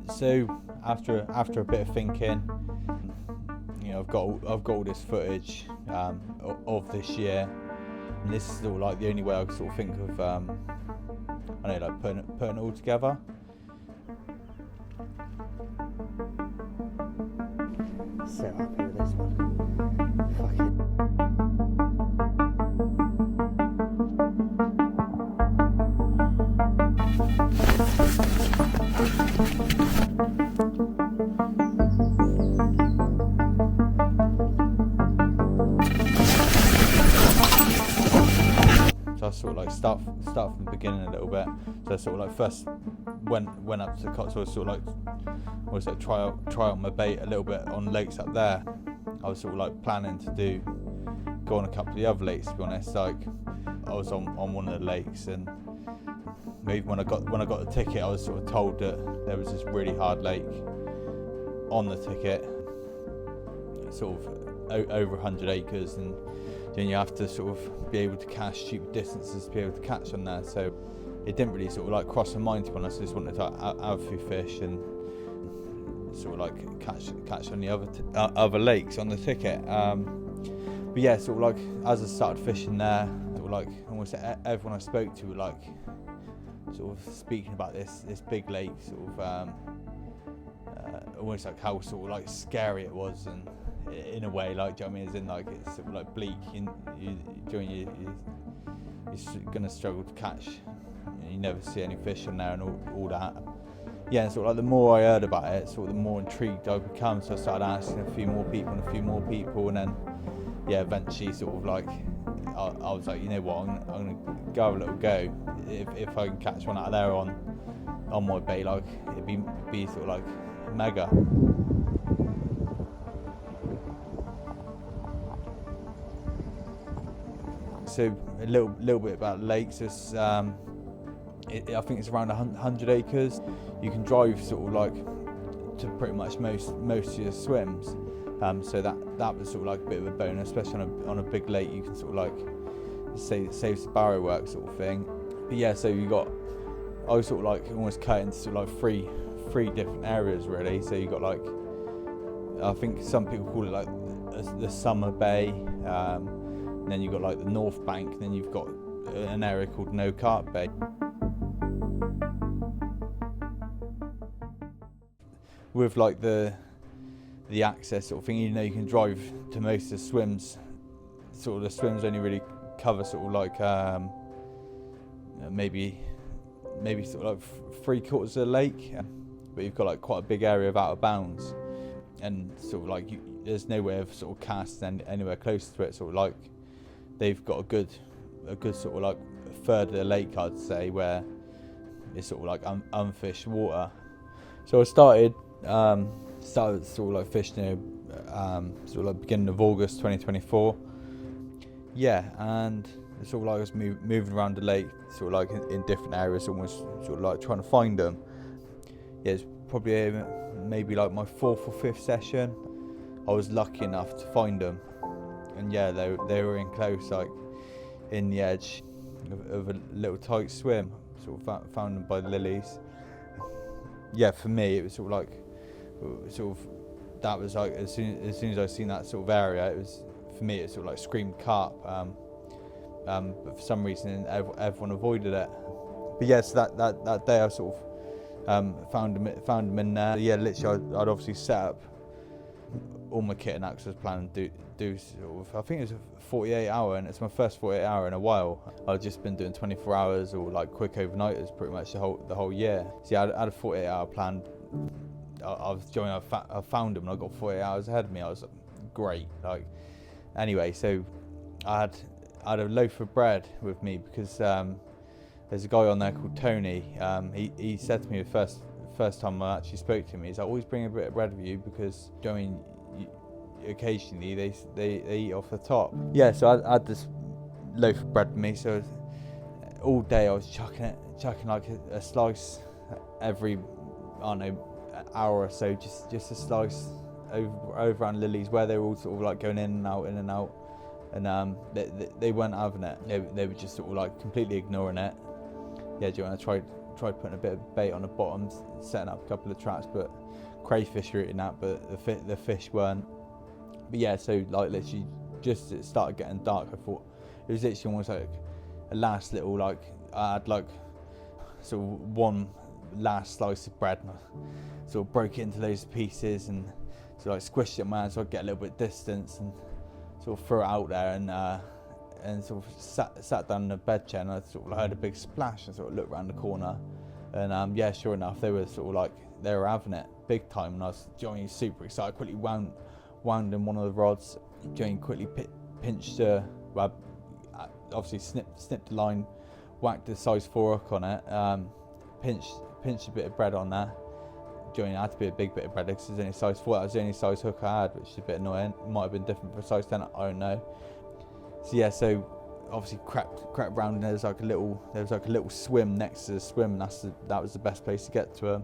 So after a bit of thinking, you know, I've got all this footage of this year, and this is all like the only way I can sort of think of, I don't know, like putting it all together. So happy with this one. Fucking. So I sort of like start from the beginning a little bit. So I sort of like first went up to the Cotswolds, sort of like try out my bait a little bit on lakes up there. I was sort of like planning to go on a couple of the other lakes, to be honest. Like I was on one of the lakes, and maybe when I got the ticket, I was sort of told that there was this really hard lake on the ticket, sort of over 100 acres, and then you have to sort of be able to cast stupid distances to be able to catch on there. So it didn't really sort of like cross my mind, to be honest. I just wanted to have a few fish and sort of like catch on the other lakes on the ticket. But yeah, sort of like as I started fishing there, sort of like almost everyone I spoke to were like sort of speaking about this big lake, sort of almost like how sort of like scary it was, and in a way, like, do you know what I mean? As in, like, it's sort of like bleak. You're gonna struggle to catch. You never see any fish on there and all that. Yeah, and sort of like the more I heard about it, sort of the more intrigued I become. So I started asking a few more people, and then yeah, eventually sort of like I was like, you know what, I'm gonna go have a little go. If I can catch one out of there on my bait, like it'd be sort of like mega. So a little bit about lakes. It's, I think it's around 100 acres. You can drive sort of like to pretty much most of your swims. So that was sort of like a bit of a bonus, especially on a big lake. You can sort of like saves the barrow work sort of thing. But yeah, so I was sort of like almost cut into sort of like three different areas really. So you got like, I think some people call it like the Summer Bay. And then you've got like the North Bank, and then you've got an area called No Carp Bay. With like the access sort of thing, you know, you can drive to most of the swims. Sort of the swims only really cover sort of like maybe sort of like 3/4 of the lake, but you've got like quite a big area of out of bounds, and sort of like there's no way of sort of casting anywhere close to it. Sort of like they've got a good sort of like third of the lake, I'd say, where it's sort of like unfished water. So I started sort of like fishing sort of like beginning of August 2024. Yeah, and sort of like I was moving around the lake, sort of like in different areas, almost sort of like trying to find them. Yeah, it's probably maybe like my 4th or 5th session. I was lucky enough to find them. And yeah, they were in close, like in the edge of a little tight swim. Sort of found them by the lilies. Yeah, for me it was sort of like, that was like as soon as I seen that sort of area, it was for me it sort of like screamed carp. But for some reason everyone avoided it. But yeah, so that day I sort of found them in there. Yeah, literally I'd obviously set up all my kit and that, because I was planning to do sort of, I think it was a 48 hour, and it's my first 48 hour in a while. I've just been doing 24 hours or like quick overnighters pretty much the whole year. So yeah, I had a 48 hour plan. I found them and I got 48 hours ahead of me. I was like, great. Like, anyway, so I had a loaf of bread with me, because there's a guy on there called Tony. He said to me the first time I actually spoke to him, he's like, always bring a bit of bread with you, because I mean, occasionally they eat off the top. Yeah, so I had this loaf of bread with me, so all day I was chucking like a slice every, I don't know, hour or so, just a slice over around lilies where they were all sort of like going in and out, and they weren't having it. They were just sort of like completely ignoring it. yeah, I tried putting a bit of bait on the bottom, setting up a couple of traps, but crayfish were eating that, but the fish weren't. But yeah, so like literally just it started getting dark, I thought it was literally almost like a last little, like I had like sort of one last slice of bread and I sort of broke it into those pieces and sort of like squished it in my hand so I'd get a little bit distance and sort of threw it out there and sort of sat down in the bed chair and I sort of heard a big splash and sort of looked around the corner and yeah, sure enough they were sort of like they were having it big time and I was super excited. I quickly wound in one of the rods, quickly pinched well, obviously snipped the line, whacked the size 4 hook on it, pinched a bit of bread on there. It had to be a big bit of bread because it was only size 4. That was the only size hook I had, which is a bit annoying. It might have been different for size 10, I don't know. So yeah, so obviously crept round and there was like a little swim next to the swim, and that was the best place to get to them.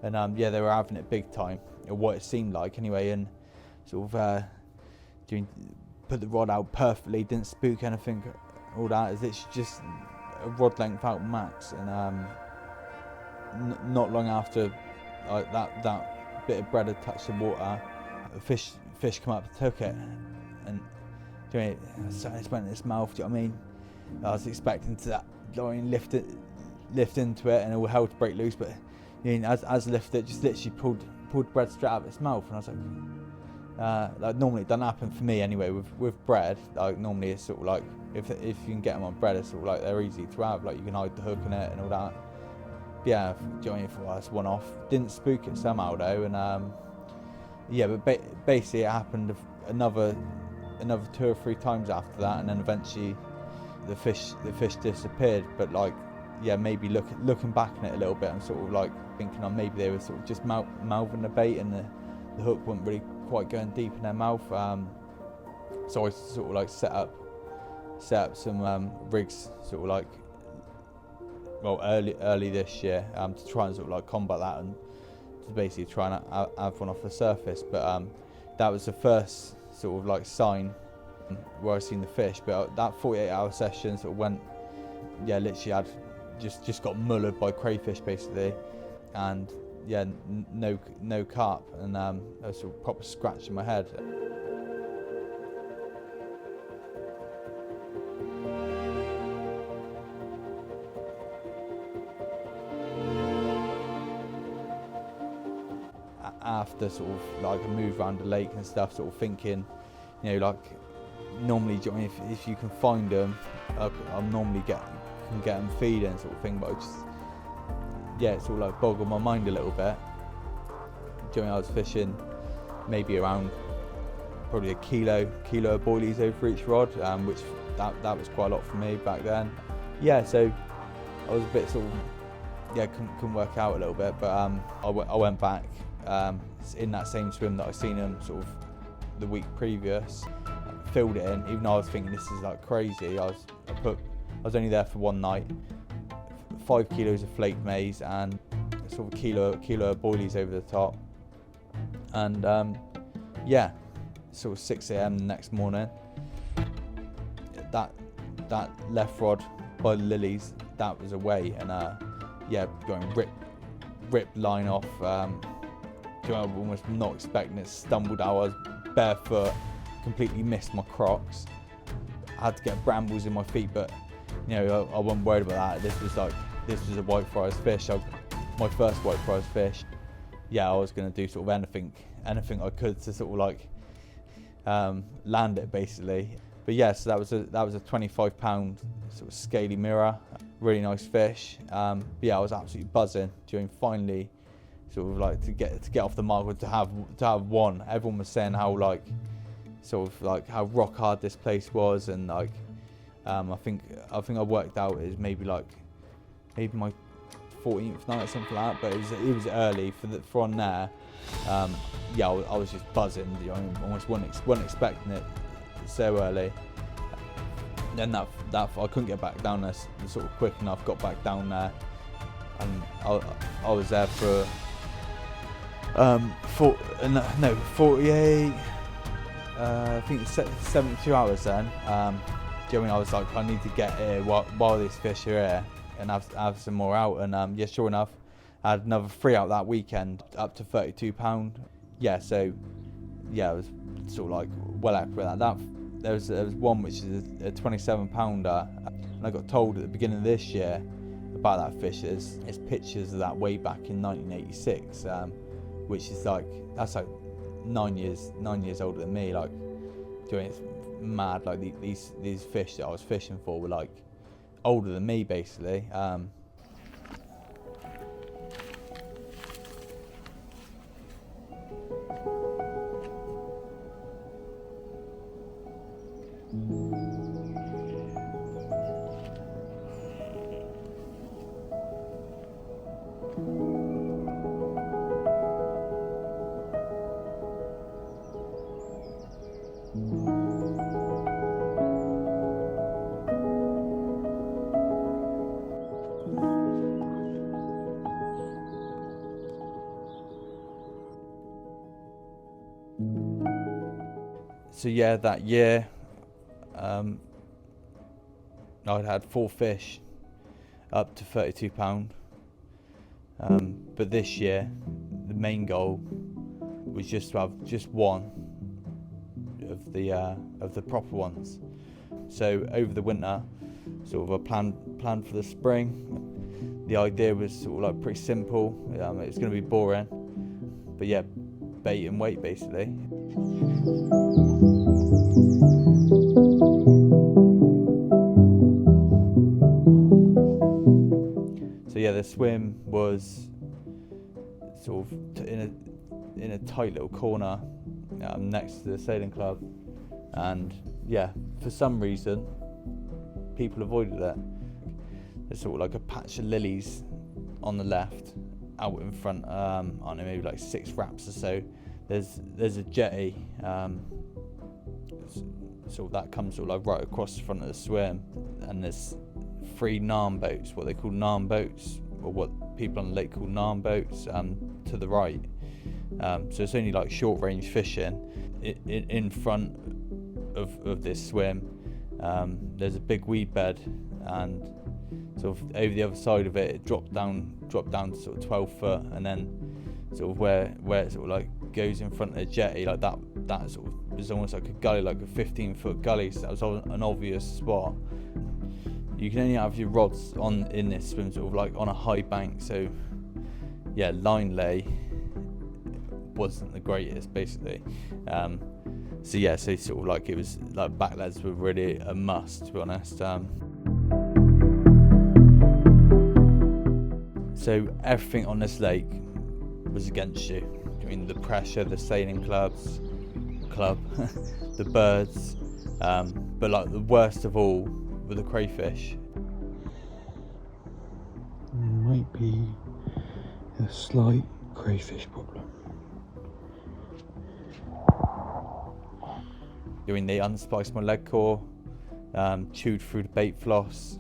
And yeah, they were having it big time, or what it seemed like anyway, and sort of put the rod out perfectly, didn't spook anything, all that. It's literally just a rod length out max, and not long after that bit of bread had touched the water, a fish come up and took it, and it went in its mouth. Do you know what I mean? I was expecting to lift into it and all hell to break loose, but as I lifted it, just literally pulled bread straight out of its mouth, and I was like normally it doesn't happen for me anyway with bread. Like normally it's sort of like if you can get them on bread, it's sort of like they're easy to have, like you can hide the hook in it and all that. But yeah, that's one off. Didn't spook it somehow though, and yeah, but basically it happened another 2 or 3 times after that, and then eventually the fish disappeared. But like, yeah, maybe looking back on it a little bit, I'm sort of like thinking maybe they were sort of just mouthing the bait and the hook wasn't really quite going deep in their mouth. So I sort of like set up some rigs sort of like, well, early this year to try and sort of like combat that and to basically try and have one off the surface. But that was the first sort of like sign where I seen the fish. But that 48-hour session sort of went, yeah, literally had just got mullered by crayfish basically, and yeah, no carp, and a sort of proper scratch in my head. After sort of like a move around the lake and stuff, sort of thinking, like normally if you can find them, I'll normally can get them feeding sort of thing, but I just, yeah, it's all like boggled my mind a little bit. I was fishing maybe around probably a kilo of boilies over each rod, which that was quite a lot for me back then. Yeah, so I was a bit sort of, yeah, couldn't work out a little bit, but I went back in that same swim that I seen them sort of the week previous, filled it in, even though I was thinking this is like crazy. I was only there for one night, 5 kilos of flake maize and sort of kilo of boilies over the top, and yeah, sort of 6 a.m. the next morning, that left rod by the lilies, that was away, and yeah, going rip line off. I was almost not expecting it, stumbled out, I was barefoot, completely missed my Crocs, I had to get brambles in my feet, but I wasn't worried about that. This was a white prize fish, my first white prize fish. Yeah, I was going to do sort of anything I could to sort of like land it basically. But yeah, so that was a 25-pound sort of scaly mirror, really nice fish. But yeah, I was absolutely buzzing during finally sort of like to get off the mark, to have one. Everyone was saying how like sort of like how rock hard this place was, and like I think I worked out it was maybe my 14th night or something like that, but it was early for on there. Yeah, I was just buzzing. I almost wasn't expecting it so early. Then that I couldn't get back down there sort of quick enough. Got back down there, and I was there for 48. I think it's 72 hours then. I was like, I need to get here while these fish are here, and have some more out. And yeah, sure enough, I had another 3 out that weekend, up to £32. Yeah, so yeah, it was sort of like well accurate. That there was one which is a 27-pounder, and I got told at the beginning of this year about that fish. There's pictures of that way back in 1986, which is like, that's like 9 years older than me. Like, doing it's mad. Like these fish that I was fishing for were like older than me, basically. So yeah, that year I'd had 4 fish up to £32. But this year the main goal was just to have just one of the proper ones. So over the winter, sort of a plan for the spring. The idea was sort of like pretty simple. It's going to be boring, but yeah, bait and wait basically. So yeah, the swim was sort of in a tight little corner next to the sailing club, and yeah, for some reason people avoided it. There's sort of like a patch of lilies on the left, out in front. I don't know, maybe like 6 wraps or so. There's a jetty, so that comes sort of like right across the front of the swim, and there's 3 narm boats, what they call narm boats, or what people on the lake call narm boats, to the right. So it's only like short range fishing. In front of this swim, there's a big weed bed, and sort of over the other side of it, it dropped down to sort of 12 foot, and then sort of where it sort of like goes in front of the jetty, like that sort of was almost like a gully, like a 15-foot gully. So that was an obvious spot. You can only have your rods in this swim sort of like on a high bank, so yeah, line lay wasn't the greatest basically. So yeah, so sort of like it was like back leads were really a must, to be honest. So everything on this lake was against you. I mean, the pressure, the sailing club, the birds, but like the worst of all were the crayfish. There might be a slight crayfish problem. I mean, they unspiced my leg core, chewed through the bait floss,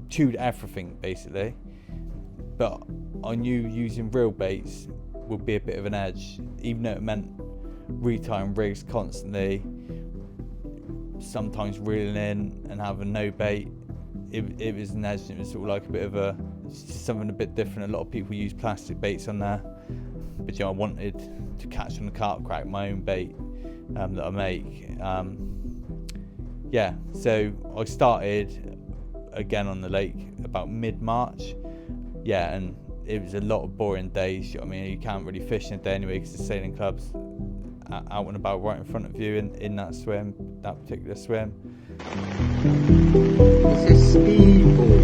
chewed everything basically. But I knew using real baits would be a bit of an edge, even though it meant retying rigs constantly, sometimes reeling in and having no bait. It was an edge. It was sort of like a bit of something a bit different. A lot of people use plastic baits on there, but you know, I wanted to catch on the carp crack, my own bait that I make. Yeah, so I started again on the lake about mid-March. Yeah, and it was a lot of boring days. I mean, you can't really fish in a day anyway because the sailing club's out and about right in front of you in that swim, that particular swim. It's a speedball.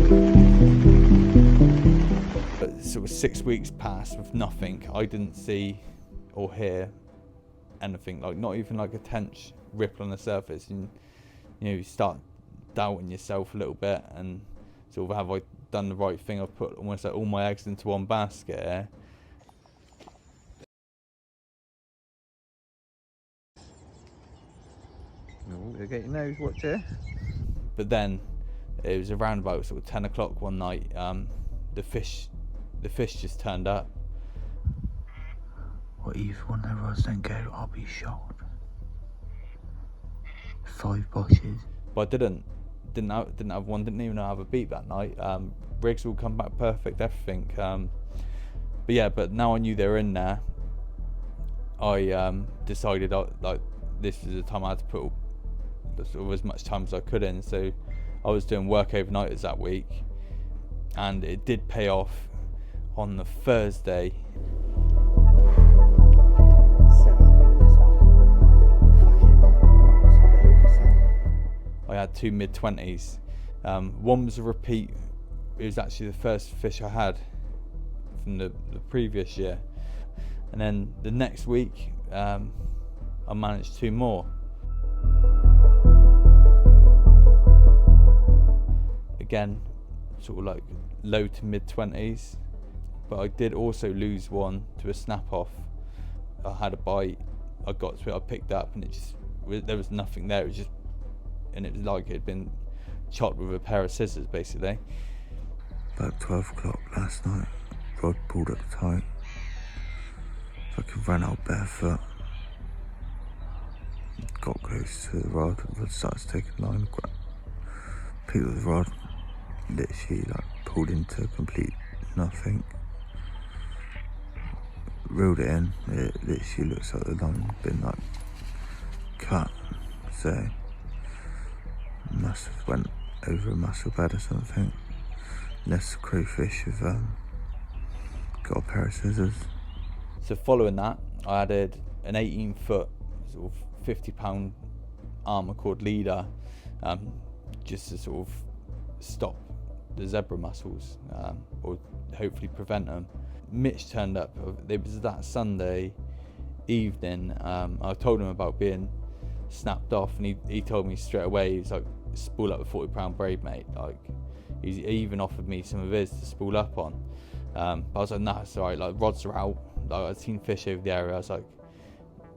But sort of 6 weeks passed with nothing. I didn't see or hear anything, like not even like a tench ripple on the surface, and you know, you start doubting yourself a little bit and sort of, have I done the right thing? I've put almost like all my eggs into one basket here. Oh, you get your nose watch here. But then it was around about sort of 10 o'clock one night. The fish just turned up. What if one of the rods don't go, I'll be shocked. 5 bushes. But I didn't didn't have one, didn't even have a beep that night. Rigs all come back perfect, everything. But now I knew they were in there, I decided like this was the time I had to put sort of as much time as I could in. So I was doing work overnighters that week, and it did pay off. On the Thursday, I had 2 mid-20s. One was a repeat. It was actually the first fish I had from the previous year. And then the next week, I managed 2 more. Again, sort of like low to mid-20s. But I did also lose one to a snap off. I had a bite, I got to it, I picked up, and there was nothing there. It was like it had been chopped with a pair of scissors, basically. About 12 o'clock last night, rod pulled up tight. Fucking ran out barefoot. Got close to the rod starts taking line, picked up the rod, literally like pulled into complete nothing. Reeled it in, it literally looks like the line had been like cut, so must have went over a muscle bed or something. Unless the crayfish have got a pair of scissors. So following that, I added an 18-foot, sort of 50-pound armour cord leader, just to sort of stop the zebra mussels, or hopefully prevent them. Mitch turned up. It was that Sunday evening. I told him about being snapped off, and he told me straight away. He was like, "Spool up a 40-pound braid, mate." Like, he even offered me some of his to spool up on. But I was like, "Nah, it's alright. Like, rods are out. Like, I'd seen fish over the area. I was like,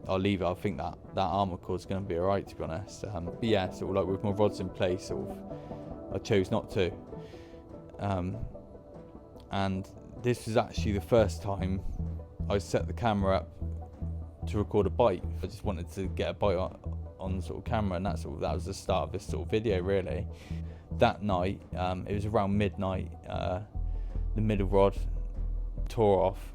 I'll leave it. I think that armour cord's going to be alright, to be honest." But yeah, sort of like with my rods in place, sort of, I chose not to. And this was actually the first time I set the camera up to record a bite. I just wanted to get a bite on sort of camera, and that was the start of this sort of video, really. That night, it was around midnight, the middle rod tore off.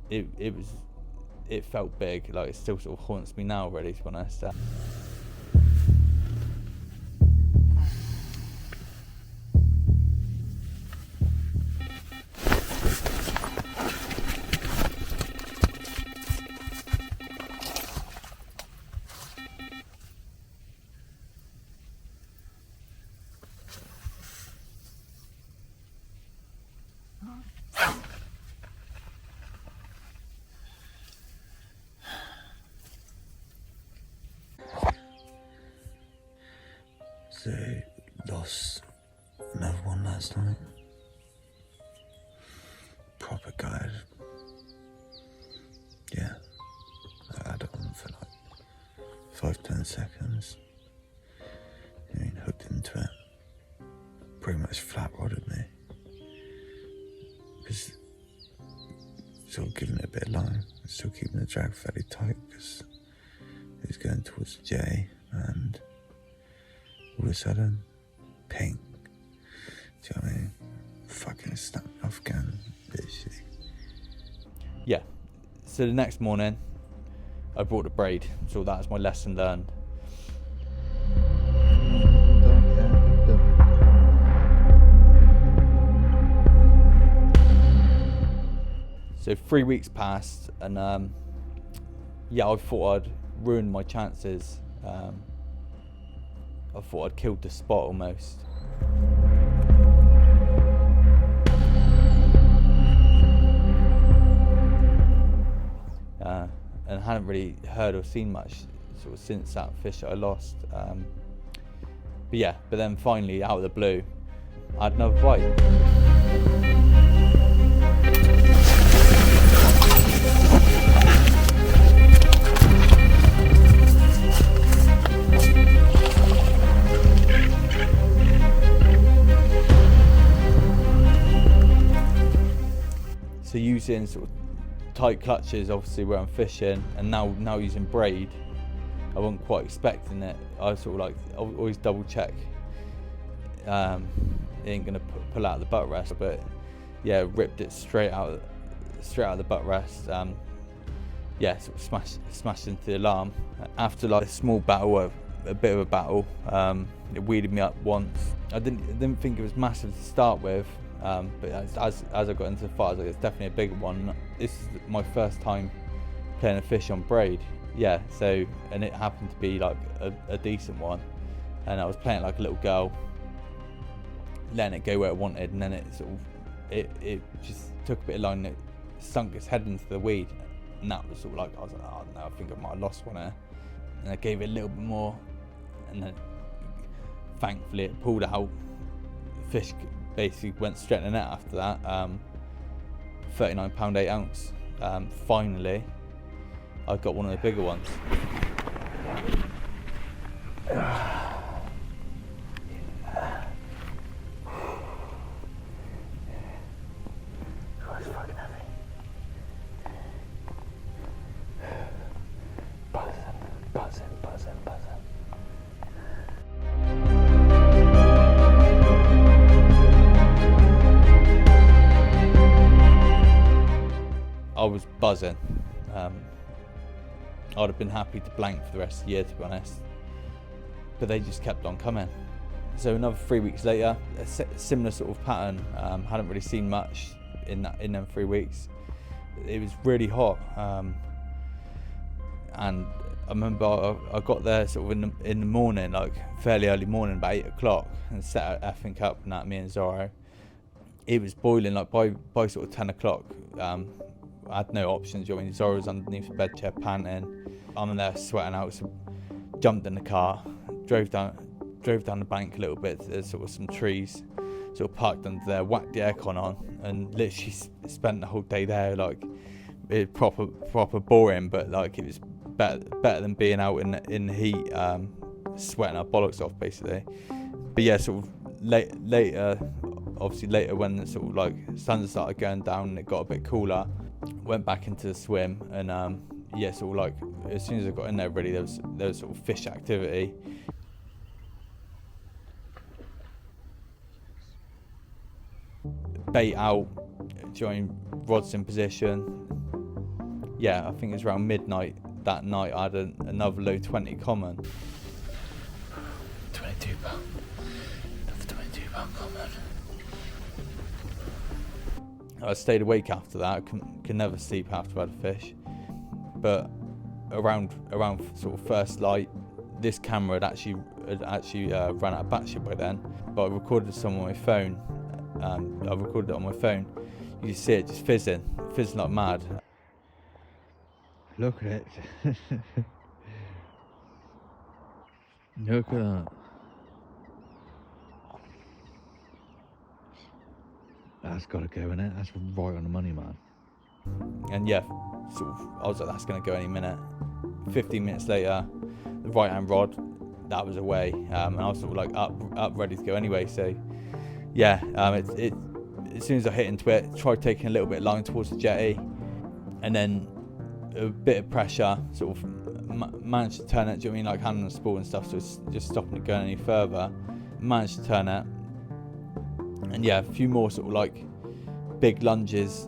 It felt big, like it still sort of haunts me now, really, to be honest. So, lost another one last night. Proper guide. Yeah, I had it on for like 5-10 seconds. I mean, hooked into it. Pretty much flat rodded me. Because sort of giving it a bit of line, still keeping the drag fairly tight because it was going towards the J, and all of a sudden, ping. Do you know what I mean? Fucking snapped off again, literally. Yeah. So the next morning, I brought a braid. So that was my lesson learned. So 3 weeks passed, and I thought I'd ruined my chances. I thought I'd killed the spot almost. And I hadn't really heard or seen much sort of since that fish that I lost. But then finally, out of the blue, I had another bite. So using sort of tight clutches, obviously where I'm fishing, and now using braid, I wasn't quite expecting it. I was sort of like, I always double check. It ain't gonna pull out the butt rest, but yeah, ripped it straight out of the butt rest. Yeah, sort of smashed into the alarm. After like a small battle, a bit of a battle, it weeded me up once. I didn't think it was massive to start with, but as I got into the fight, I was like, it's definitely a bigger one. This is my first time playing a fish on braid. Yeah, so, and it happened to be like a decent one, and I was playing like a little girl, letting it go where it wanted, and then it sort of it just took a bit of line, and it sunk its head into the weed, and that was sort of like, I was like, oh no, I think I might have lost one there. And I gave it a little bit more, and then thankfully it pulled out. The fish basically went straight in the net after that. 39 pound 8 ounce. Finally I got one of the bigger ones. Buzzing. I was buzzing. I'd have been happy to blank for the rest of the year, to be honest, but they just kept on coming. So another 3 weeks later, a similar sort of pattern. Hadn't really seen much in them 3 weeks. It was really hot, and I remember I got there sort of in the morning, like fairly early morning, about 8 o'clock, and set effing up, and that, me and Zorro. It was boiling like by sort of 10 o'clock. I had no options. I mean, Zorro was underneath the bed chair panting. I'm there sweating out, so jumped in the car, drove down the bank a little bit. There's sort of some trees, sort of parked under there, whacked the aircon on, and literally spent the whole day there. Like, it was proper boring, but like it was better than being out in the heat, sweating our bollocks off basically. But yeah, sort of later when the sort of like sun started going down and it got a bit cooler, went back into the swim, and yeah, sort of like as soon as I got in there, really there was sort of fish activity. Bait out, join rods in position. Yeah, I think it was around midnight that night I had another low 20 common. 22 pound. Another 22 pound common. I stayed awake after that. I can never sleep after I had a fish. But around sort of first light, this camera had actually ran out of battery by then. But I recorded some on my phone. I recorded it on my phone. You can see it just fizzing like mad. Look at it. Look at that. That's got to go in it. That's right on the money, man. And yeah, sort of, I was like, that's going to go any minute. 15 minutes later, the right hand rod, that was away, and I was sort of like up ready to go anyway. So yeah, it as soon as I hit into it, tried taking a little bit of line towards the jetty, and then a bit of pressure, sort of managed to turn it. Do you know what I mean? Like hand on the spool and stuff, so it's just stopping it going any further. Managed to turn it, and yeah, a few more sort of like big lunges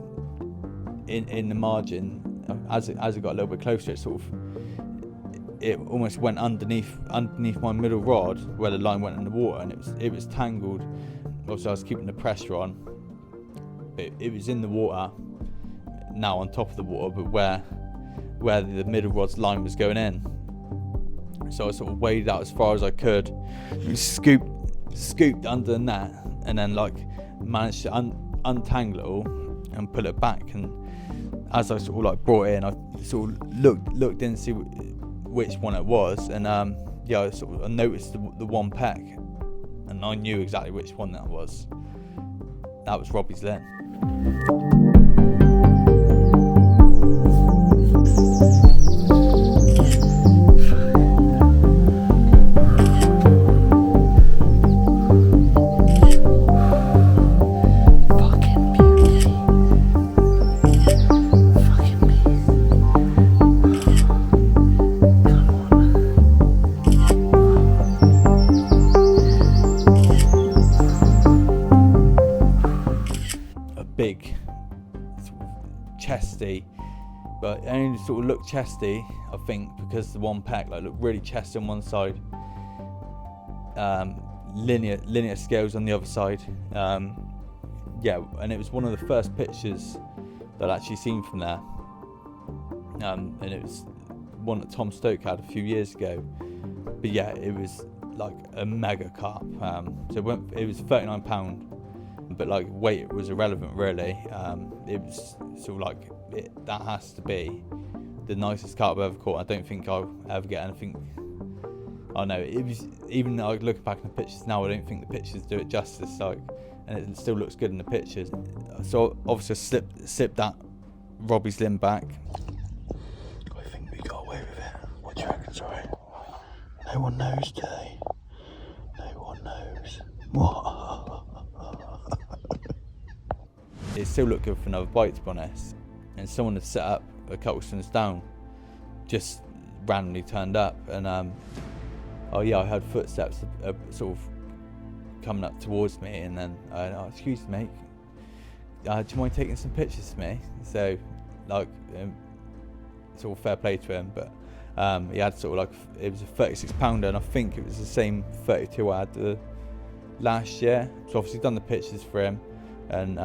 in the margin. As it got a little bit closer, it almost went underneath my middle rod where the line went in the water, and it was tangled. Obviously I was keeping the pressure on, but it was in the water, now on top of the water, but where the middle rod's line was going in. So I sort of waded out as far as I could, scooped under the net, and then like managed to untangle it all and pull it back. And as I sort of like brought it in, I sort of looked in to see which one it was, and yeah, I noticed the one peck, and I knew exactly which one that was. That was Robbie's len. big, sort of chesty, but it only sort of looked chesty, I think, because the one peck like looked really chesty on one side, linear scales on the other side. Yeah, and it was one of the first pictures that I'd actually seen from there, and it was one that Tom Stoke had a few years ago. But yeah, it was like a mega carp. So it was £39, but like weight was irrelevant really. It was sort of like that has to be the nicest carp I've ever caught. I don't think I'll ever get anything. I know it was, even though I look back in the pictures now, I don't think the pictures do it justice. Like, and it still looks good in the pictures. So obviously I slipped that Robbie's limb back. I think we got away with it. What do you reckon, sorry? No one knows, do they? No one knows. What? It still looked good for another bite, to be honest. And someone had set up a couple swings down, just randomly turned up, and oh yeah, I heard footsteps sort of coming up towards me, and then oh, excuse me, mate, do you mind taking some pictures of me? So like sort of fair play to him, but he had sort of like, it was a 36 pounder, and I think it was the same 32 I had last year. So obviously done the pictures for him, and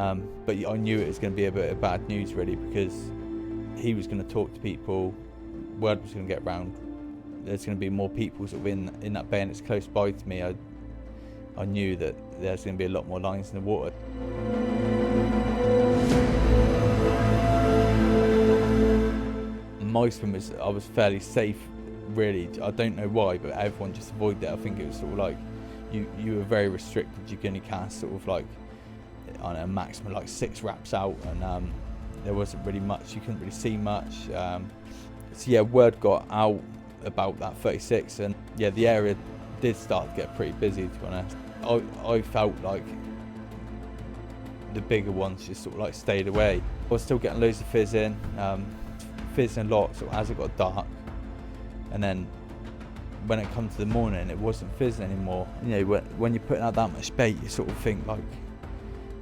but I knew it was going to be a bit of bad news really, because he was going to talk to people, word was going to get round, there's going to be more people sort of in that bay, and it's close by to me. I knew that there's going to be a lot more lines in the water. My swim I was fairly safe really. I don't know why, but everyone just avoided it. I think it was sort of like you were very restricted. You could only cast sort of like, I don't know, maximum like 6 wraps out, and there wasn't really much, you couldn't really see much. So yeah, word got out about that 36, and yeah, the area did start to get pretty busy, to be honest. I felt like the bigger ones just sort of like stayed away. I was still getting loads of fizzing, fizzing a lot sort of as it got dark, and then when it comes to the morning it wasn't fizzing anymore. You know, when you're putting out that much bait, you sort of think like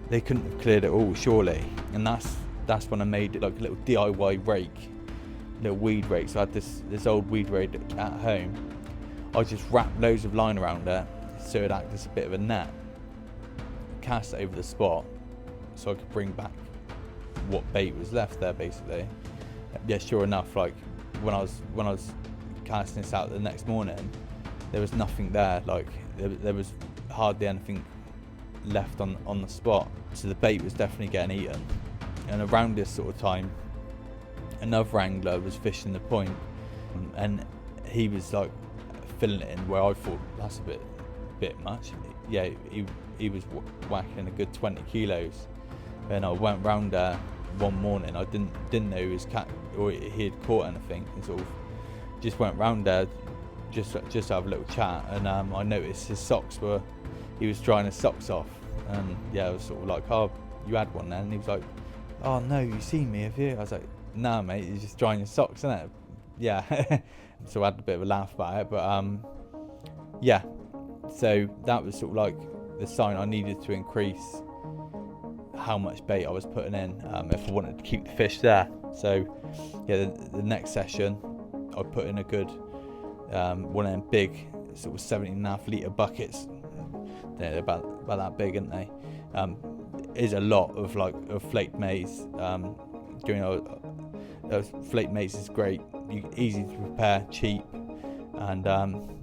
they couldn't have cleared it all surely, and that's when I made it like a little DIY rake, little weed rake. So I had this old weed rake at home. I just wrapped loads of line around it so it acted as a bit of a net, cast it over the spot so I could bring back what bait was left there basically. Yeah, sure enough, like when I was casting this out the next morning, there was nothing there. Like there was hardly anything left on the spot, so the bait was definitely getting eaten. And around this sort of time, another angler was fishing the point, and he was like filling it in where I thought that's a bit much. Yeah, he was whacking a good 20 kilos, and I went round there one morning. I didn't know he was or he had caught anything, and sort of just went round there just to have a little chat, and I noticed his socks he was drying his socks off, and yeah, I was sort of like, oh, you had one then? And he was like, oh no, you seen me, have you? I was like, nah mate, you're just drying your socks, isn't it? Yeah. So I had a bit of a laugh about it, but yeah, so that was sort of like the sign I needed to increase how much bait I was putting in if I wanted to keep the fish there. So yeah, the next session I put in a good one of them big sort of 17.5 litre buckets. They're about that big, aren't they? Is a lot of flaked maize. Flaked maize is great, easy to prepare, cheap, and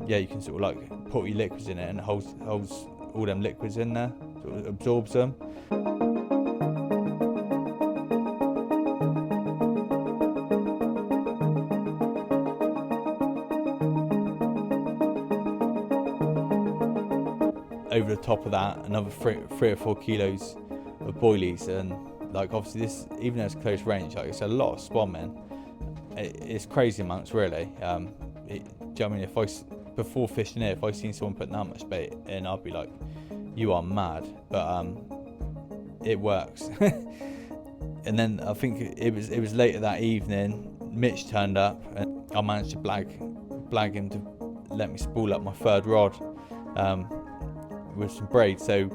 yeah, you can sort of like put your liquids in it, and it holds all them liquids in there, sort of absorbs them. Over the top of that, another 3 or 4 kilos of boilies, and like obviously this, even though it's close range, like it's a lot of spawn. It's crazy amounts really. Do you know what I mean? Before fishing here, if I seen someone putting that much bait in, I'd be like, you are mad. But it works. And then I think it was later that evening, Mitch turned up, and I managed to blag him to let me spool up my third rod with some braid. So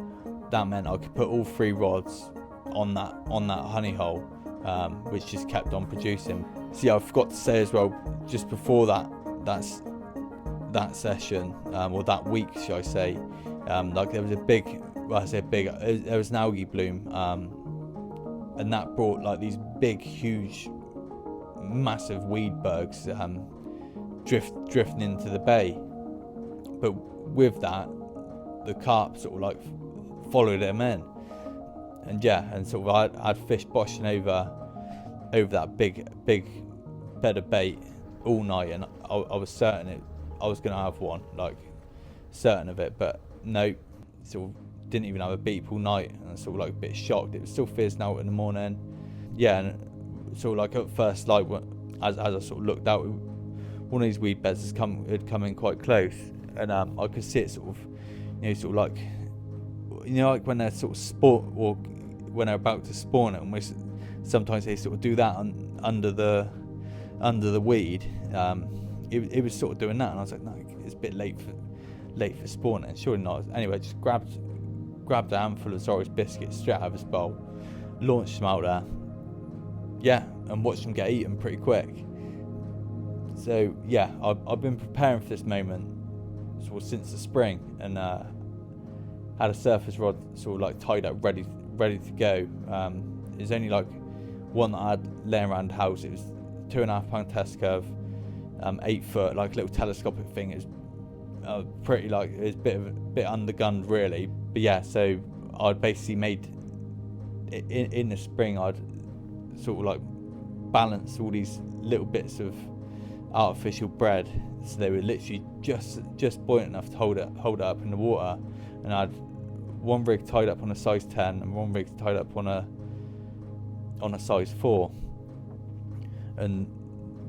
that meant I could put all 3 rods on that honey hole, which just kept on producing. See, I forgot to say as well, just before that session, or that week, shall I say, like there was a big, well, I say big, there was an algae bloom, and that brought like these big, huge, massive weed bugs drifting into the bay. But with that, the carp sort of like followed them in, and sort of I had fish boshing over that big bed of bait all night, and I was certain I was going to have one, like certain of it, but no, sort of didn't even have a beep all night, and sort of like a bit shocked. It was still fizzing out in the morning, and sort of like at first light, as I sort of looked out, one of these weed beds had come in quite close, and I could see it sort of, sort of like, like when they're sort of or when they're about to spawn it, and sometimes they sort of do that under the weed. It was sort of doing that, and I was like, no, it's a bit late for spawning. And sure enough, anyway, just grabbed a handful of Notorious biscuits straight out of his bowl, launched them out there, and watched them get eaten pretty quick. So I've been preparing for this moment sort of since the spring, and had a surface rod sort of like tied up, ready to go. It was only like one that I had laying around the house. It was 2.5 pound test curve, 8 foot, like a little telescopic thing. It was pretty, like, it was a bit undergunned really, but so I'd basically made in the spring, I'd sort of like balanced all these little bits of artificial bread, so they were literally just buoyant enough to hold it up in the water. And I had one rig tied up on a size 10 and one rig tied up on a size 4, and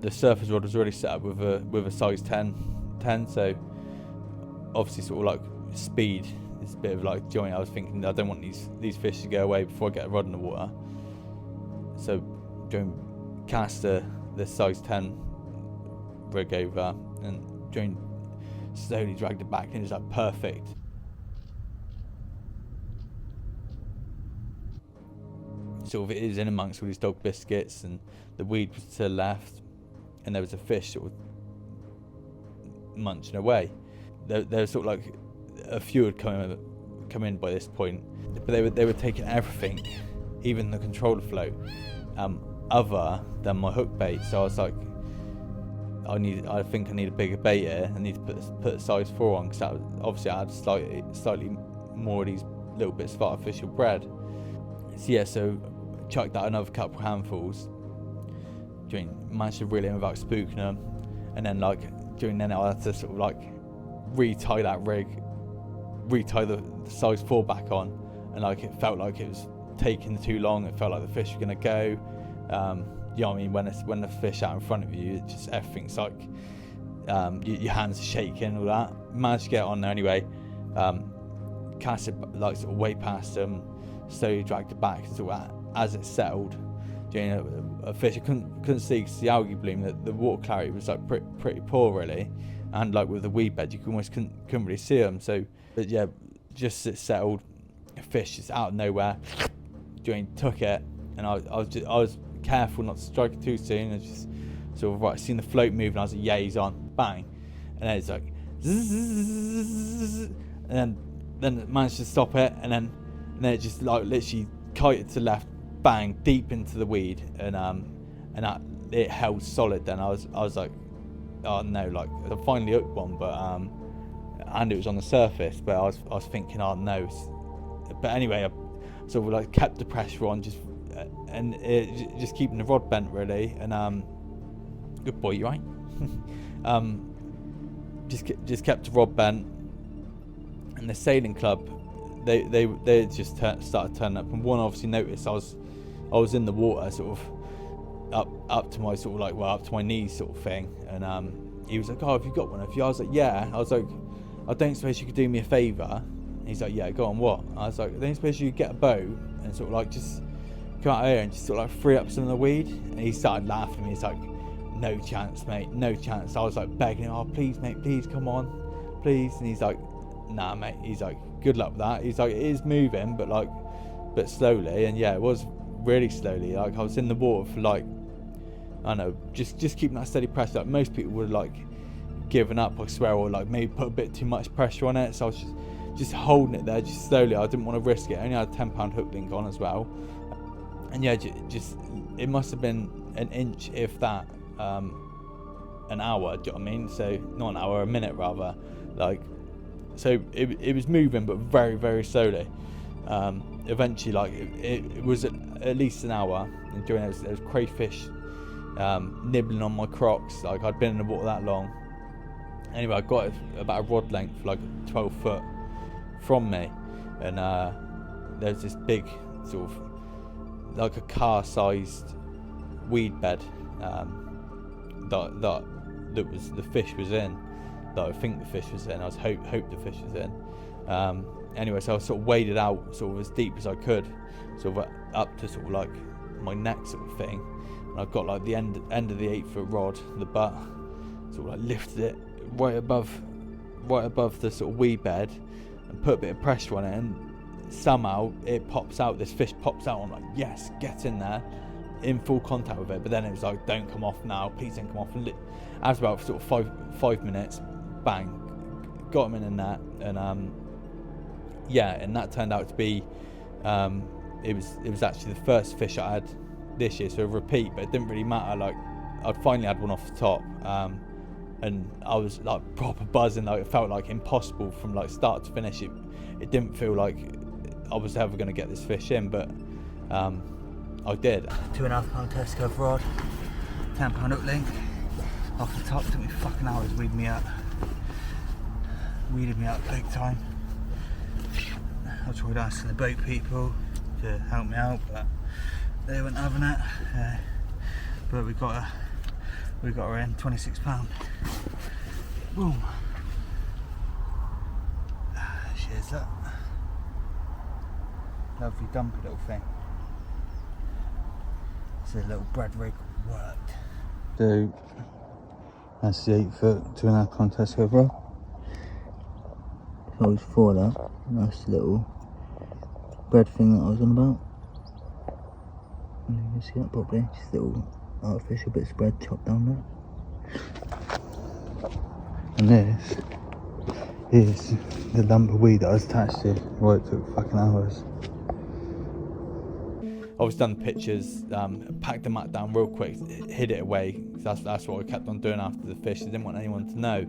the surface rod was already set up with a size 10, so obviously sort of like speed is a bit of like joint. I was thinking, I don't want these fish to go away before I get a rod in the water, so cast the size 10 rig over, and slowly dragged it back, and it was like perfect. Sort of it is in amongst all these dog biscuits, and the weed was to the left, and there was a fish sort of munching away. There was sort of like a few had come in by this point, but they were taking everything, even the controller float, other than my hook bait. So I was like, I think I need a bigger bait here. I need to put a size 4 on, because obviously I had slightly more of these little bits of artificial bread. So chucked out another couple of handfuls. Managed to reel in without spooking them, and then I had to sort of like retie that rig, retie the size 4 back on, and like it felt like it was taking too long. It felt like the fish were gonna go. You know what I mean? When the fish out in front of you, it just everything's like your hands are shaking, all that. Managed to get on there anyway. Cast it like sort of way past them. Slowly dragged it back, sort of as it settled. A fish I couldn't see, because the algae bloom, the water clarity was like pretty poor really, and like with the weed bed you couldn't really see them. So, but just it settled. A fish just out of nowhere. Took it, and I was careful not to strike it too soon. I just sort of seen the float move, and I was like, he's on, bang, and then it's like, zzz, and then it managed to stop it, and then it just like literally kited to the left, bang, deep into the weed, and that it held solid. Then I was like, oh no, like I finally hooked one, but and it was on the surface, but I was thinking, oh no. But anyway, I sort of like kept the pressure on, just keeping the rod bent really, and good boy, you right? Just kept the rod bent, and the sailing club, they just started turning up, and one obviously noticed I was in the water, sort of up to my sort of like, well, up to my knees sort of thing, and he was like, oh, have you got one? I was like, yeah. I was like, I don't suppose you could do me a favour? And he's like, yeah, go on, what? I was like, I don't suppose you could get a boat and sort of like just come out here and just sort of like free up some of the weed? And he started laughing at me. He's like, no chance, mate, no chance. I was like begging him, oh please mate, please, come on, please. And he's like, nah mate, he's like, good luck with that. He's like, it is moving, but like but slowly. And yeah, it was really slowly. Like I was in the water for like, I don't know, just keeping that steady pressure. Like most people would like given up, I swear, or like maybe put a bit too much pressure on it. So I was just holding it there, just slowly. I didn't want to risk it. I only had a £10 hook link on as well. And yeah, just it must have been an inch, if that, an hour. Do you know what I mean? So not an hour, a minute rather. Like, so it was moving, but very, very slowly. Eventually, like it was at least an hour. And during there was crayfish nibbling on my Crocs. Like I'd been in the water that long. Anyway, I got it about a rod length, like 12 foot from me, and there's this big sort of like a car-sized weed bed that was the fish was in. That I think the fish was in. I was hope the fish was in. Anyway, so I sort of waded out sort of as deep as I could, sort of up to sort of like my neck sort of thing, and I've got like the end of the 8 foot rod, the butt, sort of like lifted it right above the sort of weed bed and put a bit of pressure on it, and somehow it pops out. This fish pops out. I'm like, yes, get in there, in full contact with it. But then it was like, don't come off now, please don't come off. And after about sort of five minutes, bang, got him in the net. And yeah, and that turned out to be it was actually the first fish I had this year, so a repeat. But it didn't really matter. Like I'd finally had one off the top, and I was like proper buzzing. Like it felt like impossible from like start to finish. It didn't feel like I was ever going to get this fish in, but I did. 2.5 pound test curve rod, £10 hook link. Off the top, took me fucking hours weeded me up big time. I tried asking the boat people to help me out, but they weren't having it. But we got her in, £26. Boom. There she is, look. Lovely dumpy little thing. It's a little bread rig worked. So that's the 8 foot, 2.5 pound test curve rod. So I was for that. Nice little bread thing that I was on about. And you can see that properly. Just a little artificial bit of spread chopped down there. And this is the lump of weed that I was attached to. Well, it took fucking hours. Obviously done the pictures, packed the mat down real quick, hid it away. That's what I kept on doing after the fish. I didn't want anyone to know.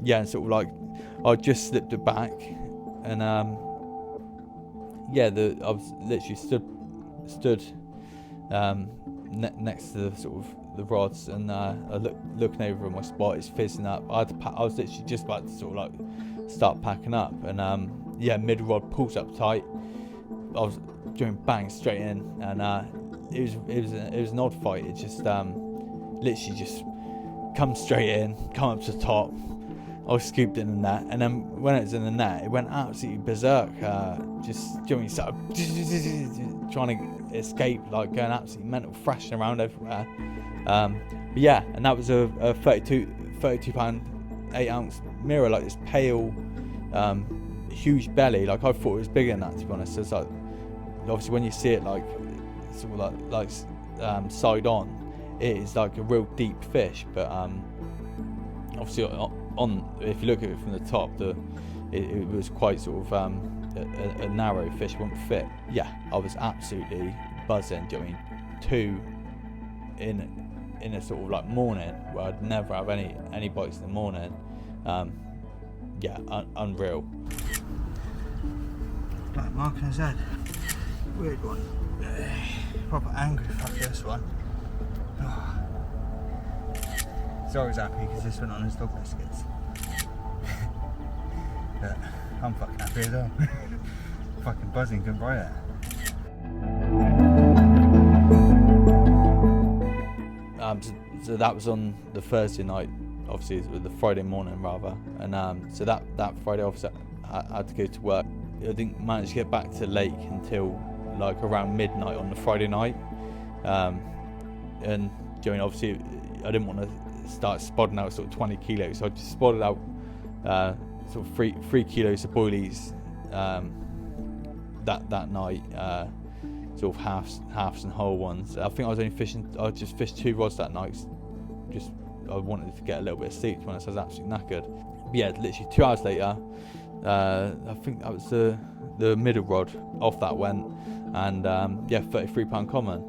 Yeah, and sort of like I just slipped it back, and yeah, I was literally stood next to the sort of the rods, and I looking over at my spot. It's fizzing up. I was literally just about to sort of like start packing up, and yeah, mid rod pulls up tight. I was doing bang straight in, and it was an odd fight. It just literally just come straight in, come up to the top. I was scooped in the net, and then when it was in the net, it went absolutely berserk. Just doing sort of trying to escape, like going absolutely mental, thrashing around everywhere. But yeah, and that was a 32 pound 8 ounce mirror, like this pale, huge belly. Like I thought it was bigger than that, to be honest. So it's like, obviously when you see it like sort of like side on, it is like a real deep fish. But obviously if you look at it from the top, it was quite sort of a narrow fish, wouldn't fit. Yeah, I was absolutely buzzing. Do you know what I mean? In a sort of like morning where I'd never have any bites in the morning. Yeah, unreal. Black mark on his head. Weird one. Proper angry fuck this one. Oh. So I was happy because this went on his dog biscuits. But I'm fucking happy as well. Fucking buzzing, couldn't buy it. So that was on the Thursday night, obviously it was the Friday morning rather, and so that Friday obviously I had to go to work. I didn't manage to get back to the lake until like around midnight on the Friday night, and during obviously I didn't want to start spodding out sort of 20 kilos, so I just spodded out sort of 3 kilos of boilies that night, sort of halves and whole ones. I think I just fished 2 rods that night. Just I wanted to get a little bit of sleep, to be honest. I was absolutely knackered. But yeah, literally 2 hours later, I think that was the middle rod off that went, and 33-pound common,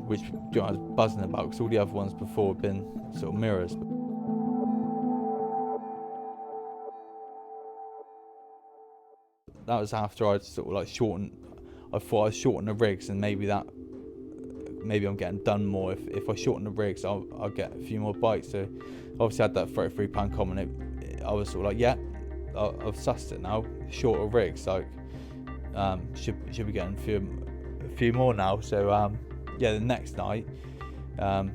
which I was buzzing about because all the other ones before had been sort of mirrors. That was after I'd sort of like I thought I'd shorten the rigs, and maybe I'm getting done more. If I shorten the rigs, I'll get a few more bites. So obviously I had that 33-pound common. I was sort of like, yeah, I've sussed it now. Shorter rigs, like should be getting a few more now. So the next night, rod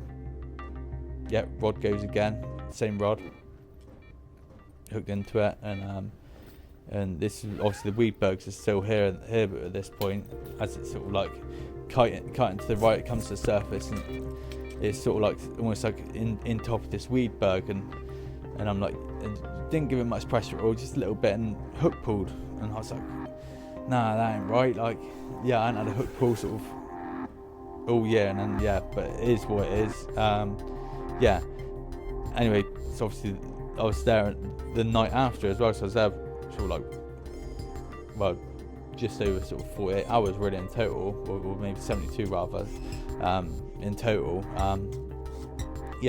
goes again, same rod, hooked into it, and this is obviously the weed bugs are still here at this point, as it's sort of like kiting to the right, it comes to the surface, and it's sort of like almost like in top of this weed bug, and I'm like, didn't give it much pressure at all, just a little bit, and hook pulled, and I was like, nah, that ain't right. Like, yeah, I hadn't had a hook pull sort of all year, and then but it is what it is. Anyway, so obviously I was there the night after as well, so I was there sort of like, well, just over sort of 48 hours really in total, or maybe 72 rather, in total.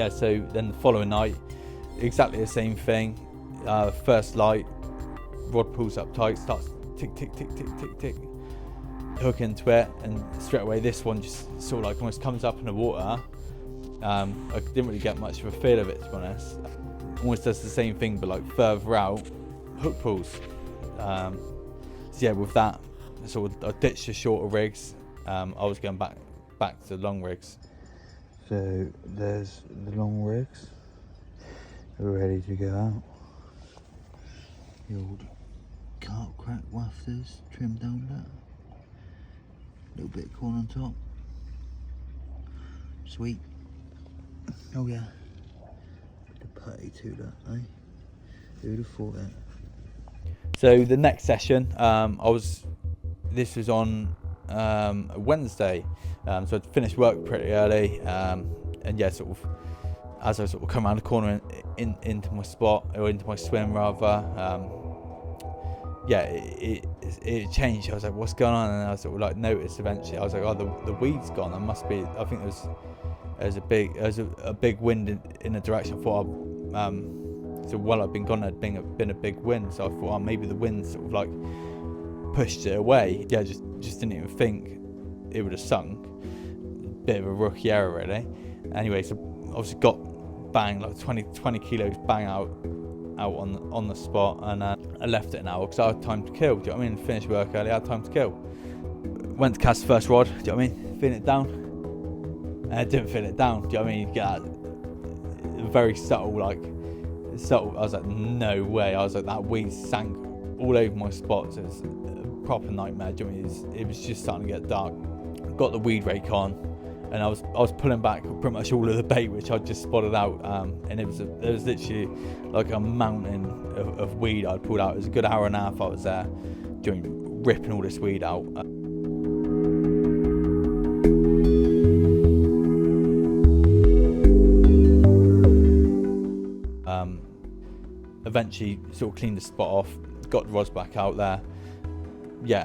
So then the following night, exactly the same thing. First light, rod pulls up tight, starts tick tick tick tick tick tick, hook into it, and straight away this one just sort of like almost comes up in the water. I didn't really get much of a feel of it, to be honest. Almost does the same thing but like further out, hook pulls. With that, sort of I ditched the shorter rigs. I was going back to the long rigs. So there's the long rigs, ready to go out. The old carp crack wafters trimmed down that. Little bit of corn on top. Sweet. Oh yeah. The putty to that, eh? Who'd have thought it? So the next session, this was on a Wednesday, so I'd finished work pretty early, sort of as I sort of come around the corner into my spot, or into my swim rather, it changed. I was like, what's going on? And I sort of like noticed eventually, I was like, oh, the weed's gone. There must be, I think there's a big wind in the direction. I thought so while I'd been gone, there'd been a big wind, so I thought, maybe the wind sort of like pushed it away. Yeah, just didn't even think it would have sunk. Bit of a rookie error, really. Anyway, so obviously got bang, like 20 kilos bang out on the spot, and I left it an hour because I had time to kill. Do you know what I mean? Finished work early, I had time to kill. Went to cast the first rod. Do you know what I mean? Feeling it down, and I didn't feel it down. Do you know what I mean? You get that very subtle. I was like, no way. I was like, that weed sank all over my spots. It was a proper nightmare. Do you know what I mean? It was just starting to get dark. Got the weed rake on, and I was pulling back pretty much all of the bait which I'd just spotted out, and it was literally like a mountain of weed I'd pulled out. It was a good hour and a half I was there ripping all this weed out. Eventually sort of cleaned the spot off, got the rods back out there,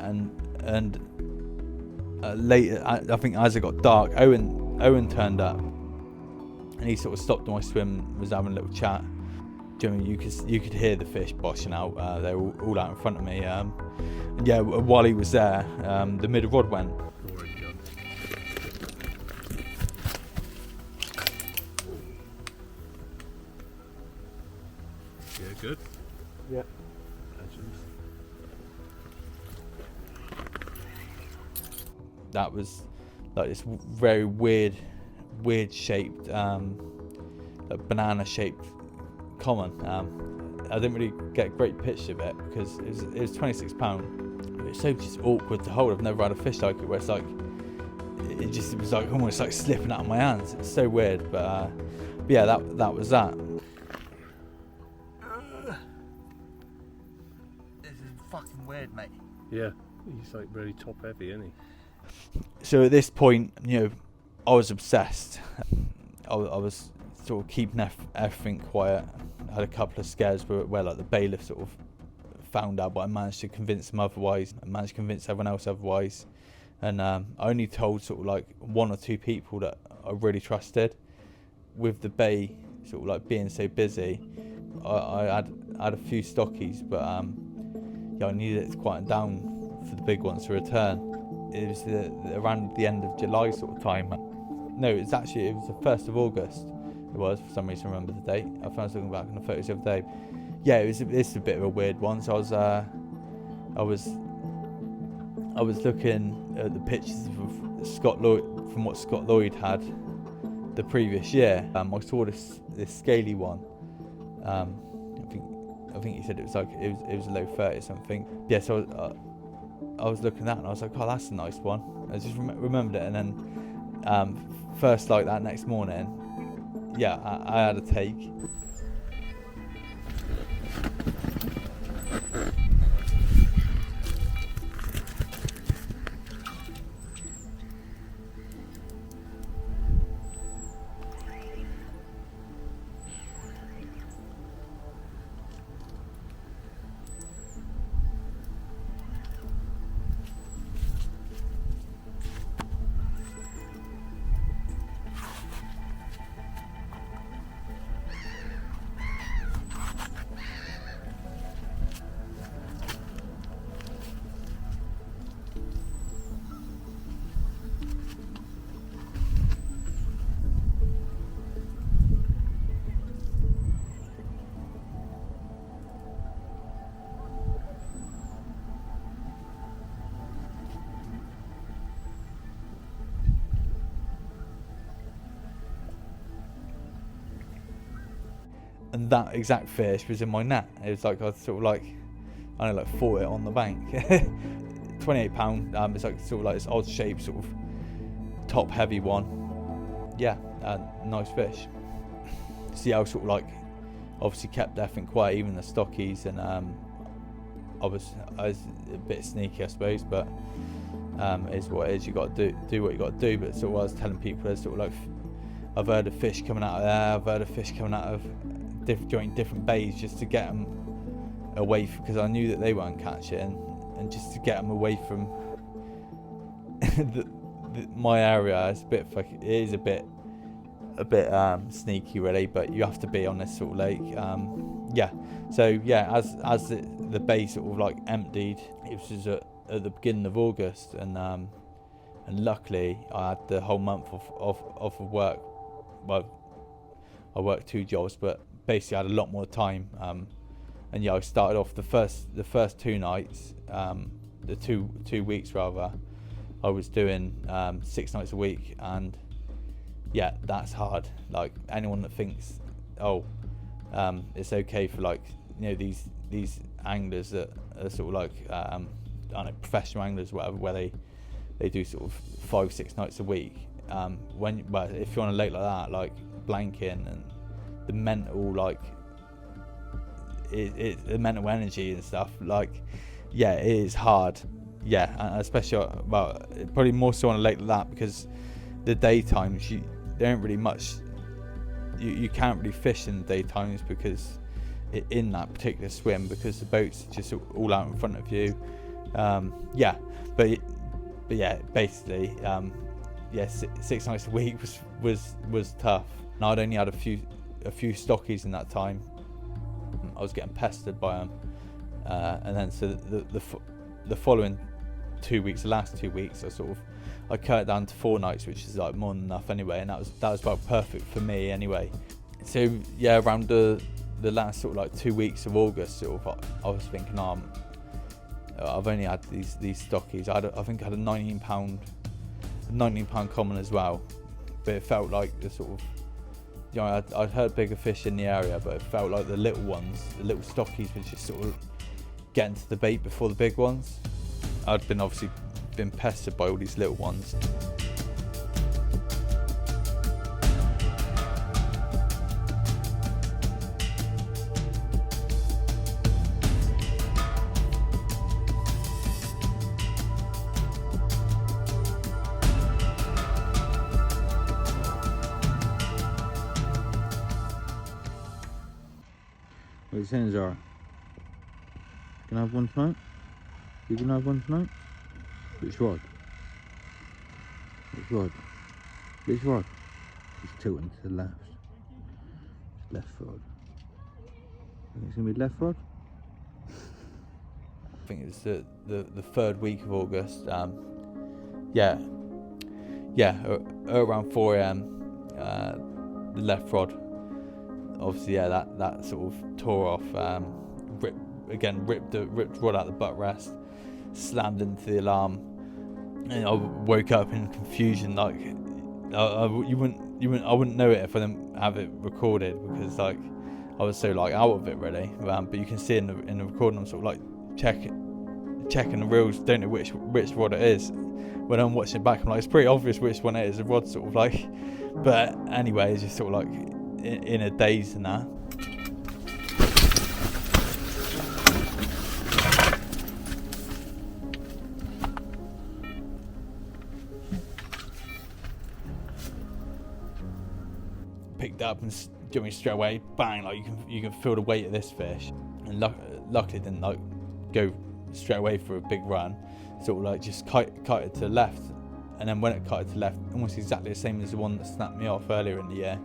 and later, I think as it got dark, Owen turned up, and he sort of stopped my swim, was having a little chat. Do you know what I mean? You could hear the fish boshing out. They were all out in front of me. While he was there, the middle rod went. Yeah, good. Yeah. That was like this very weird shaped, like banana shaped common. I didn't really get a great picture of it because it was 26 pound. It's so just awkward to hold. I've never had a fish like it where it's like it was like almost like slipping out of my hands. It's so weird, but yeah, that was that. This is fucking weird, mate. Yeah. He's like really top heavy, isn't he? So at this point, you know, I was obsessed. I was sort of keeping everything quiet. I had a couple of scares where like the bailiff sort of found out, but I managed to convince him otherwise. I managed to convince everyone else otherwise. And I only told sort of like 1 or 2 people that I really trusted. With the bay sort of like being so busy, I had a few stockies, but yeah, I needed it to quieten down for the big ones to return. It was around the end of July sort of time. No, it was the 1st of August. It was, for some reason I remember the date. I was looking back on the photos the other day. Yeah, it's a bit of a weird one. So I was looking at the pictures of Scott Lloyd, from what Scott Lloyd had the previous year. I saw this scaly one. I think he said it was a low 30 or something. Yeah, so I was looking at that and I was like, oh, that's a nice one. I just remembered it, and then first like that next morning, yeah, I had a take. And that exact fish was in my net. It was like I sort of like, I don't know, like fought it on the bank. £28. It's like sort of like this odd shape, sort of top heavy one. Yeah, nice fish. See, I was sort of like obviously kept everything quiet, even the stockies, and I was a bit sneaky, I suppose, but it is what it is. You got to do what you got to do. But sort of I was telling people, there's sort of like, I've heard of fish coming out of there. I've heard of fish coming out of different bays just to get them away, because I knew that they weren't catching, and just to get them away from my area. It's a bit it is a bit sneaky really, but you have to be on this sort of lake. Yeah, so yeah, as the bay sort of like emptied, it was at the beginning of August, and luckily I had the whole month of work. Well, I worked 2 jobs, but basically I had a lot more time. And yeah, I started off the first 2 nights, the two weeks rather. I was doing 6 nights a week, and yeah, that's hard. Like anyone that thinks, it's okay for like, you know, these anglers that are sort of like I don't know, professional anglers, whatever, where they do sort of 5-6 nights a week. If you're on a lake like that, like blanking, and the mental the mental energy and stuff, like, yeah, it is hard. Yeah, and especially probably more so on a lake like that, because the daytimes there ain't really much. You can't really fish in the daytimes because in that particular swim, because the boats are just all out in front of you. Yeah, but yeah, basically, yeah, 6 nights a week was tough. And I'd only had a few stockies in that time. I was getting pestered by them, and then so the following 2 weeks, the last 2 weeks, I cut it down to 4 nights, which is like more than enough anyway, and that was about perfect for me anyway. So yeah, around the last sort of like 2 weeks of August, sort of, I was thinking, I've only had these stockies. I think I had a £19 common as well, but it felt like the sort of, you know, I'd heard bigger fish in the area, but it felt like the little ones, the little stockies, were just sort of getting to the bait before the big ones. I'd obviously been pestered by all these little ones. What are you saying, Zara? Can I have one tonight? You can have one tonight? Which rod? Which rod? Which rod? He's tilting to the left. Left rod. Think it's gonna be left rod? I think it's the third week of August. Around 4 a.m. The left rod. Obviously, that sort of tore off. Ripped the rod out the butt rest, slammed into the alarm, and I woke up in confusion. Like, I wouldn't know it if I didn't have it recorded, because like I was so like out of it really. But you can see in the recording, I'm sort of like checking the reels, don't know which rod it is. When I'm watching it back, I'm like, it's pretty obvious which one it is. The rod's sort of like, but anyway, it's just sort of like in a daze and that. Picked up and straight away, bang! Like you can feel the weight of this fish, and luckily didn't like go straight away for a big run. Sort of like just kited to the left, and then when it kited to the left, almost exactly the same as the one that snapped me off earlier in the year.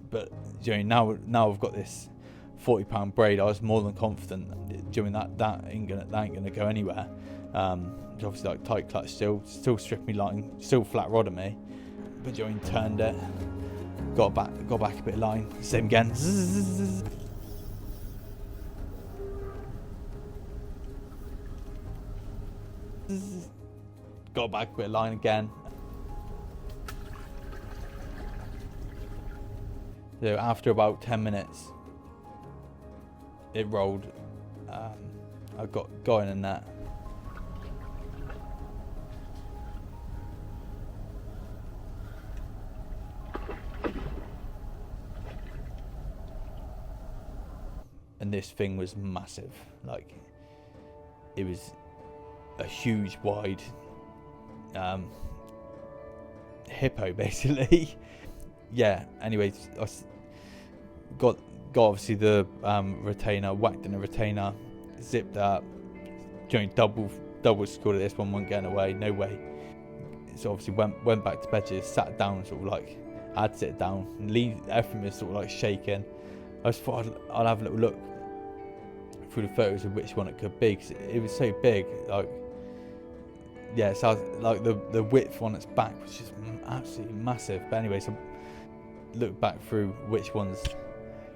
But now I've got this £40 braid. I was more than confident doing that ain't gonna go anywhere. It's obviously like tight clutch, still stripped me line, still flat rod at me. But turned it, got back a bit of line, same again. Got back a bit of line again. So after about 10 minutes, it rolled. I got in a net. And this thing was massive. Like, it was a huge, wide hippo, basically. Yeah. Anyways, I got obviously the retainer, whacked in a retainer, zipped up, double scored it. This one wasn't getting away, no way. So obviously went back to bed, just sat down, sort of like I had to sit down, and everything was sort of like shaking. I just thought I'd have a little look through the photos of which one it could be, because it was so big. Like, yeah, so like the width on its back was just absolutely massive. But anyway, so look back through which ones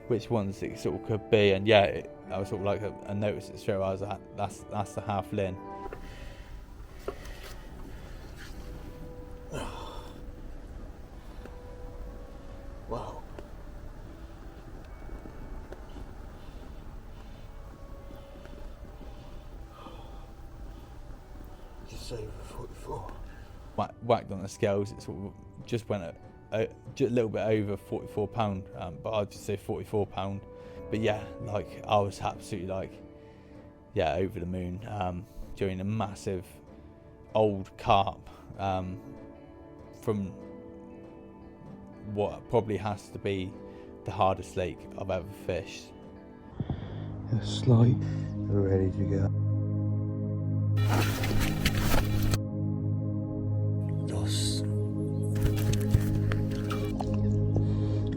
it sort of could be, and yeah, I was sort of like I noticed it straight away. I was like, that's the half lin. Wow. Just over 44. Whacked on the scales, it sort of just went a little bit over £44, but I'd just say £44. But yeah, like I was absolutely like, yeah, over the moon. During a massive old carp from what probably has to be the hardest lake I've ever fished. A slide. We're ready to go. Lost.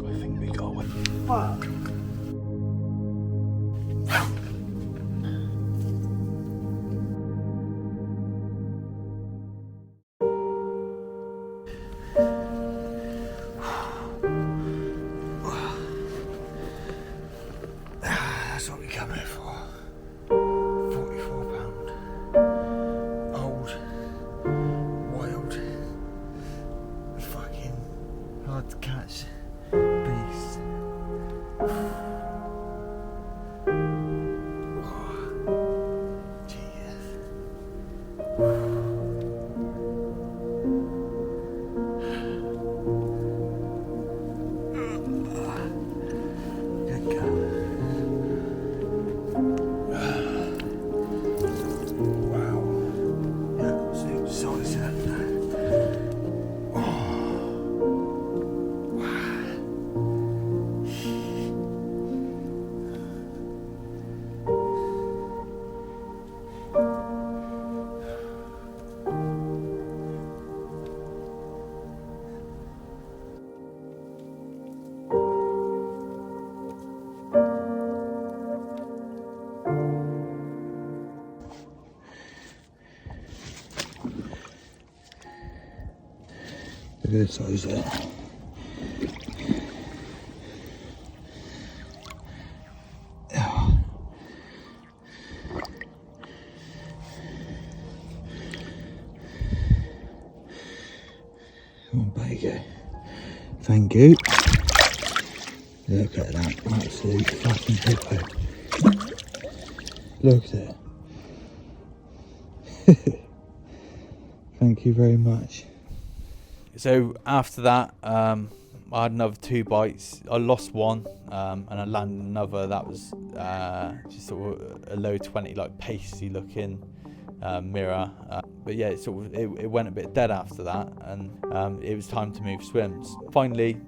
I think we got one. Fuck. That's what we come here for. £44. Old, wild, fucking hard to catch beast. the size of it. Come on, Baker. Thank you. Look at that absolute fucking hippo. Look at it. Thank you very much. So after that, I had another 2 bites. I lost one, and I landed another that was just sort of a low 20, like pasty looking mirror. But yeah, it went a bit dead after that, and it was time to move swims. Finally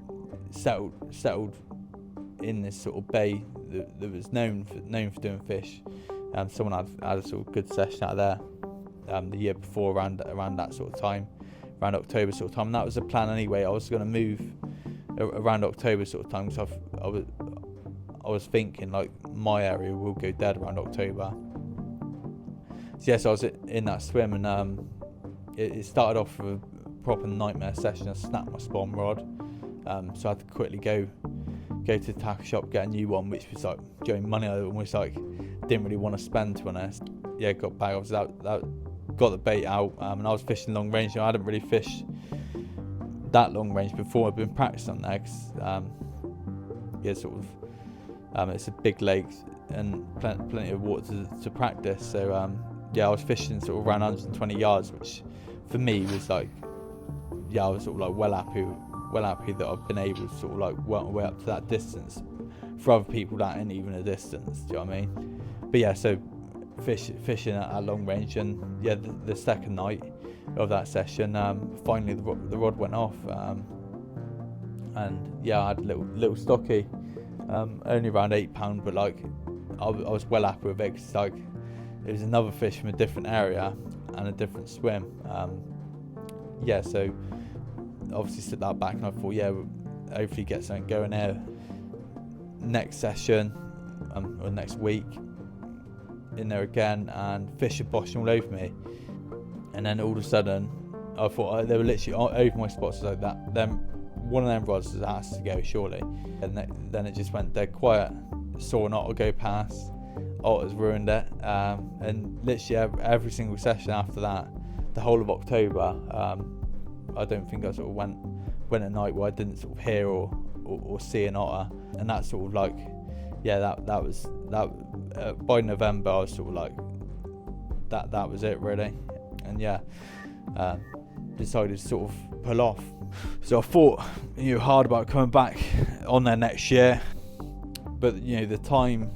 settled in this sort of bay that was known for doing fish. Someone had a sort of good session out there the year before, around that sort of time, around October sort of time. And that was the plan anyway. I was going to move around October sort of time, because I was thinking like my area will go dead around October. So yes, I was in that swim, and it started off with a proper nightmare session. I snapped my spawn rod, so I had to quickly go to the tackle shop, get a new one, which was like going money I almost like didn't really want to spend, to be honest. Yeah, got back. Obviously that got the bait out, and I was fishing long range. I hadn't really fished that long range before. I've been practicing on there, because yeah, it's a big lake and plenty of water to practice. So yeah, I was fishing sort of around 120 yards, which for me was like, yeah, I was sort of like well happy that I've been able to sort of like work my way up to that distance. For other people, that ain't even a distance. Do you know what I mean? But yeah, so fishing at long range, and yeah, the second night of that session, finally the rod went off, and yeah, I had a little stocky, only around £8, but like I was well happy with it, because like it was another fish from a different area and a different swim. Yeah, so obviously sit that back, and I thought, yeah, we'll hopefully get something going there next session, or next week, in there again, and fish are boshing all over me. And then all of a sudden I thought they were literally over my spots, like that. Then one of them rods has to go surely, and then it just went dead quiet. Saw an otter go past, otter's ruined it, and literally every single session after that, the whole of October, I don't think I sort of went at night where I didn't sort of hear or see an otter. And that's sort of like, yeah, that was by November I was sort of like that was it really. And yeah, decided to sort of pull off. So I thought hard about coming back on there next year, but the time,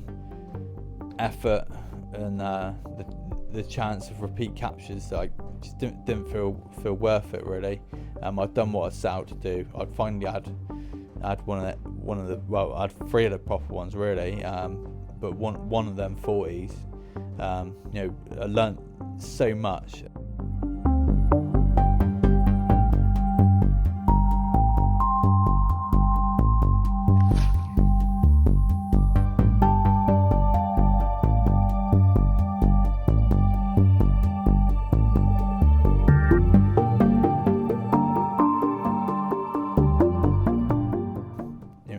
effort, and the chance of repeat captures, I just didn't feel worth it really. I'd done what I set out to do. I'd finally had one of the well, I had 3 of the proper ones really, but one of them 40s. I learnt so much.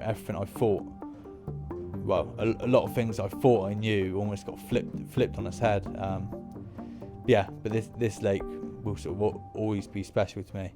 Everything I thought, well, a lot of things I thought I knew almost got flipped on its head. Yeah, but this lake will sort of always be special to me.